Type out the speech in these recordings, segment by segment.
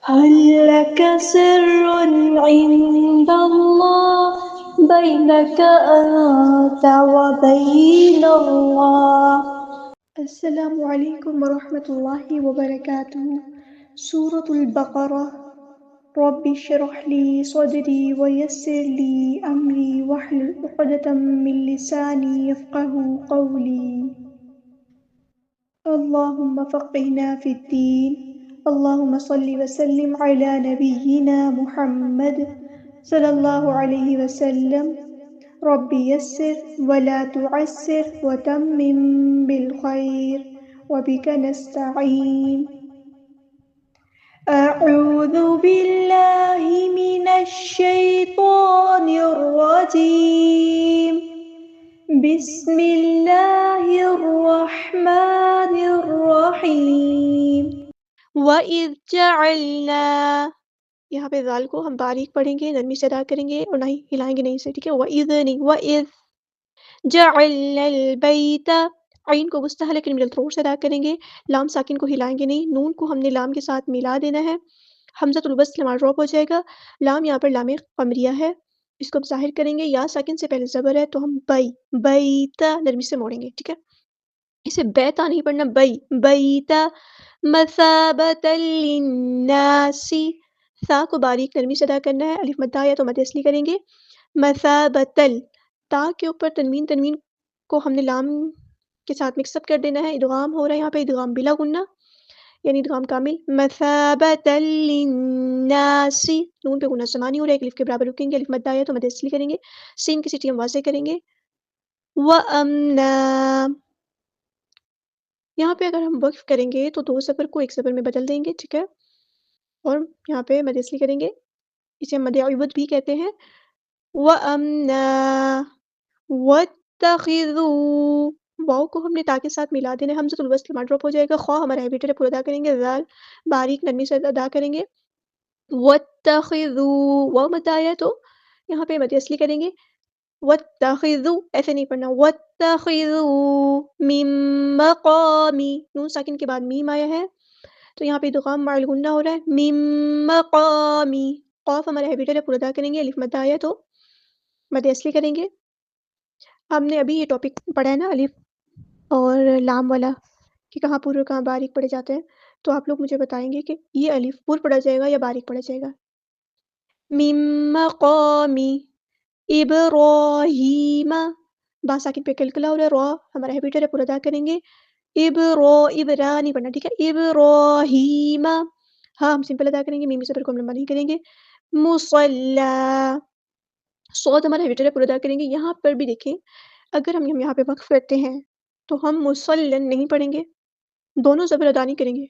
هل لك سر عند الله بينك أنت وبين الله. السلام علیکم ورحمۃ اللہ وبرکاتہ۔ سورۃ البقرہ۔ رب اشرح لی صدری ویسر لی امری واحلل عقدۃ من لسانی یفقهوا قولی۔ اللهم فقهنا في الدين. اللهم صل وسلم على نبينا محمد صلى الله عليه وسلم. رب يسر ولا تعسر وتمم بالخير وبك نستعين. أعوذ بالله من الشيطان الرجيم. بسم اللہ الرحمن الرحیم۔ وَإِذْ جَعَلْنَا، یہاں پہ ذال کو ہم باریک پڑھیں گے، نرمی سے ادا کریں گے اور نہ ہی ہلائیں گے نہیں سے، ٹھیک ہے؟ وَإِذْ نہیں، وَإِذْ جَعَلْنَا الْبَيْتَ، عین کو مستحل لیکن مڈل تھروٹ سے ادا کریں گے، لام ساکن کو ہلائیں گے نہیں، نون کو ہم نے لام کے ساتھ ملا دینا ہے، حمزۃ الوصل ہمارا ڈراپ ہو جائے گا، لام یہاں پر لام قمریہ ہے، اس کو ہم ظاہر کریں گے، یا ساکن سے پہلے زبر ہے تو ہم بیتا نرمی سے موڑیں گے، ٹھیک ہے؟ اسے بیتا نہیں پڑھنا، بیتا مثابتا للناس، سا کو باریک نرمی سے ادا کرنا ہے، الف مدہ یا تو مد اصلی کریں گے، مثابتل، تا کے اوپر تنوین کو ہم نے لام کے ساتھ مکس اپ کر دینا ہے، ادغام ہو رہا ہے یہاں پہ، ادغام بلا غنہ یعنی ادغام کامل، مثابتا للناس، نون پہ غنہ زمانی ہو رہا ہے، ایک الف کے برابر رکیں گے، الف مدہ یا تو مد اصلی کریں گے، سین کی سیٹی ہم واضح کریں گے، وَأَمْنَا، یہاں پہ اگر ہم وقف کریں گے تو دو زبر کو ایک زبر میں بدل دیں گے، ٹھیک ہے؟ اور یہاں پہ مد اصلی کریں گے، اسے مد عوض بھی کہتے ہیں، وَأَمْنَا وَاتَّخِذُوا، واؤ کو ہم نے تا کے ساتھ ملا دینا ہے، حمزۃ الوصل ہمارا ڈراپ ہو جائے گا، خواہ ہمارا ہیبیٹر ہے پورا ادا کریں گے، ذال باریک نرمی سے ادا کریں گے، وَاتَّخِذُوا، واؤ مد آیا ہے تو یہاں پہ مد اصلی کریں گے، وَاتَّخِذُوا، ایسے نہیں پڑھنا، وَاتَّخِذُوا مِن مَقَامِ، نون ساکن کے بعد میم آیا ہے تو یہاں پہ ادغام مع الغنہ ہو رہا ہے، مِن مَقَامِ، قاف ہمارا ہیبیٹر ہے پورا ادا کریں گے، الف مد آیا ہے تو مد اصلی کریں گے۔ ہم نے ابھی یہ ٹاپک پڑھا ہے نا الف اور لام والا کہ کہاں پور اور کہاں باریک پڑھے جاتے ہیں، تو آپ لوگ مجھے بتائیں گے کہ یہ الف پور پڑھا جائے گا یا باریک پڑھا جائے گا؟ مِن مَقَامِ ابراہیم، با ساکن پہ کلکلا ہو رہا ہے، را ہمارا ہیبیٹر ہے پورا ادا کریں گے، ابرا نہیں پڑھنا، ٹھیک ہے؟ ابراہیم، ہاں ہم سمپل ادا کریں گے، میم زبر کو ہم لمبا نہیں کریں گے، مصلی، صوت ہمارا ہیبیٹر ہے پورا ادا کریں گے، یہاں پر بھی دیکھیں اگر ہم یہاں پہ وقف کرتے ہیں تو ہم مصلن نہیں پڑھیں گے، دونوں زبر ادا نہیں کریں گے،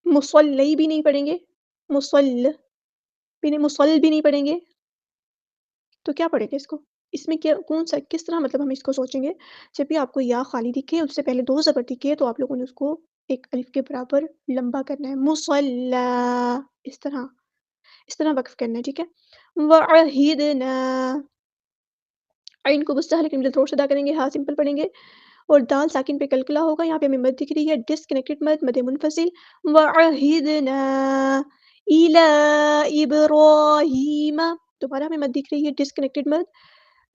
مصلی بھی نہیں پڑھیں گے، مصل بھی نہیں، مصل بھی نہیں پڑھیں گے، تو کیا پڑھیں گے اس کو؟ اس میں کیا کون سا کس طرح مطلب ہم اس کو سوچیں گے؟ جب بھی آپ کو یا خالی دکھے اس سے پہلے دو زبر دکھے تو آپ لوگوں نے اس کو ایک الف کے برابر لمبا کرنا ہے، مصلی، اس طرح وقف کرنا ہے، ٹھیک ہے؟ وعہدنا، عین کو مستحل لیکن مڈل تھروٹ سے ادا کریں گے، ہاں سمپل پڑھیں گے، اور دال ساکن پہ کلکلا ہوگا، یہاں پہ ہمیں مد دکھ رہی ہے ڈسکنیکٹڈ مد، مد منفصل، وعہدنا الی ابراہیم، دوبارہ ہمیں مد دکھ رہی ہے ڈسکنیکٹڈ مد،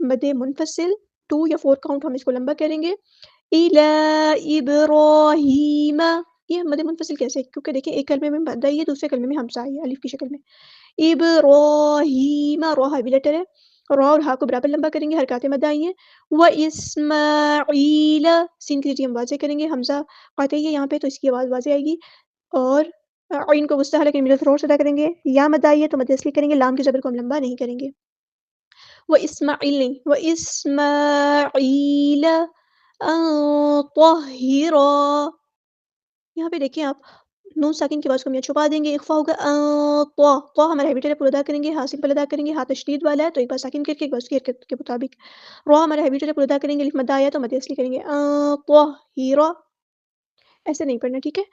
مد منفصل، 2 یا 4 کاؤنٹ ہم اس کو لمبا کریں گے، الی ابراہیم، یہ مد منفصل کیسے؟ کیونکہ دیکھیں ایک کلمے میں مد آئی ہے، دوسرے کلمے میں حمزہ آئی ہے الف کی شکل میں، ابراہیم، را ہیوی لیٹر ہے، را اور ہا کو برابر لمبا کریں گے، حرکات مد آئی ہیں، واسماعیل، سین کی ہم واضح کریں گے، حمزہ قاطعی ہے یہاں پہ تو اس کی آواز واضح آئے گی، اور عین کو مستحل لیکن مڈل تھروٹ سے ادا کریں گے، یا مد آئی ہے تو مد اصلی کریں گے، لام کے زبر کو ہم لمبا نہیں کریں گے، واسماعیل نہیں، واسماعیل ان طہرا، یہاں پہ دیکھیں آپ نون ساکن کی آواز کو ہم یہاں چھپا دیں گے، اخفا ہوگا تو ہمارا ہیبیٹر ہے پورا ادا کریں گے، ہاں سمپل ادا کریں گے، ہاں تشدید والا ہے تو ایک بار ساکن کر کے ایک بار اس کی حرکت کے مطابق، را ہمارا ہیبیٹر ہے پورا ادا کریں گے، الف مد آیا تو مد اصلی کریں گے، طاہرا، ایسے نہیں پڑھنا، ٹھیک ہے؟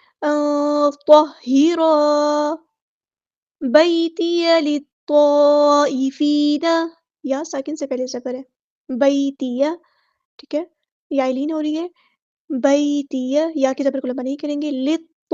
طاہرا بیتی للطائفین، یا ساکن سے پہلے زبر ہے، بیتیہ، ٹھیک ہے؟ یا لین ہو رہی ہے، بیتیہ، یا کے زبر کو لمبا نہیں کریں گے،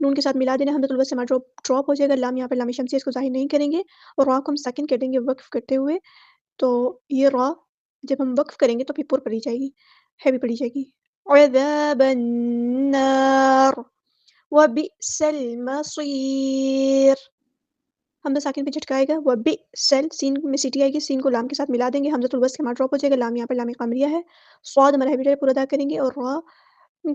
نون کے ساتھ ملا دینا، حمزۃ الوصل ہمارا ڈراپ ہو جائے گا، لام یہاں پر لام شمسی اس کو ظاہر نہیں کریں گے، اور را کو ہم ساکن کر دیں گے وقف کرتے ہوئے، تو یہ را جب ہم وقف کریں گے تو پھر پر پڑی جائے گی، ہیوی پڑی جائے گی. عذاب النار وبئس المصیر. حمزہ ساکن پہ جھٹکائے گا، وبئسل سین میں سیٹی آئے گی، سین کو لام کے ساتھ ملا دیں گے، حمزۃ الوصل ہمارا ڈراپ ہو جائے گا، لام یہاں پر لام قمریہ ہے، صاد ہمارا ہیوی پورا ادا کریں گے، اور را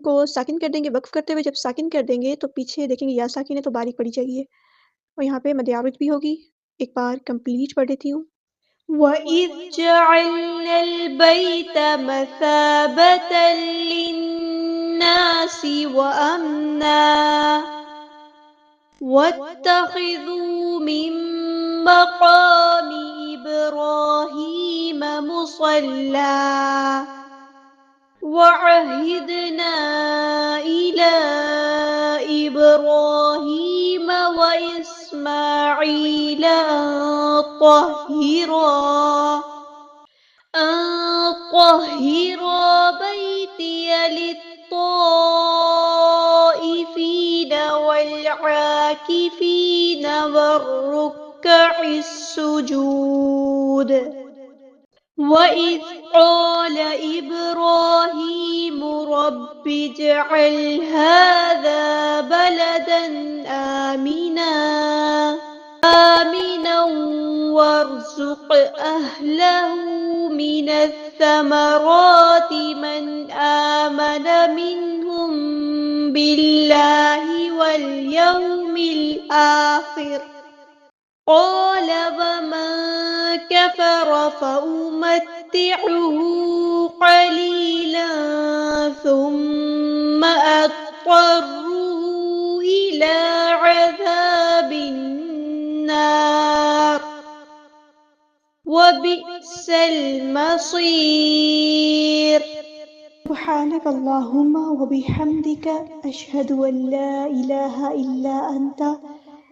کو ساکن کر دیں گے وقف کرتے ہوئے. جب ساکن کر دیں گے تو پیچھے دیکھیں گے یا ساکن ہے تو باریک پڑی چاہیے، اور یہاں پہ مد عارض بھی ہوگی. ایک بار کمپلیٹ پڑھ دیتی ہوں. وَإِذْ جَعَلْنَا الْبَيْتَ مَثَابَةً لِلنَّاسِ وَأَمْنًا وَاتَّخِذُوا مِن مَّقَامِ إِبْرَاهِيمَ مُصَلًّى وَعَهِدْنَا إِلَىٰ إِبْرَاهِيمَ وَإِسْمَاعِيلَ أَن طَهِّرَا بَيْتِيَ لِلطَّائِفِينَ وَالْعَاكِفِينَ وَالرُّكَّعِ السُّجُودِ. وَإِذْ قَالَ إِبْرَاهِيمُ رَبِّ اجْعَلْ هَٰذَا بَلَدًا آمِنًا وَارْزُقْ أَهْلَهُ مِنَ الثَّمَرَاتِ مَنْ آمَنَ مِنْهُم بِاللَّهِ وَالْيَوْمِ الْآخِرِ. قَالَ وَمَن كَفَرَ فَأُمَتِّعُهُ قَلِيلًا ثُمَّ أَضْطَرُّهُ إِلَىٰ عَذَابِ النَّارِ وَبِئْسَ الْمَصِيرُ. سبحانك اللهم وبحمدك أشهد أن لا إله إلا أنت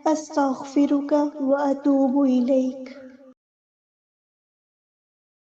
أستغفرك وأتوب إليك.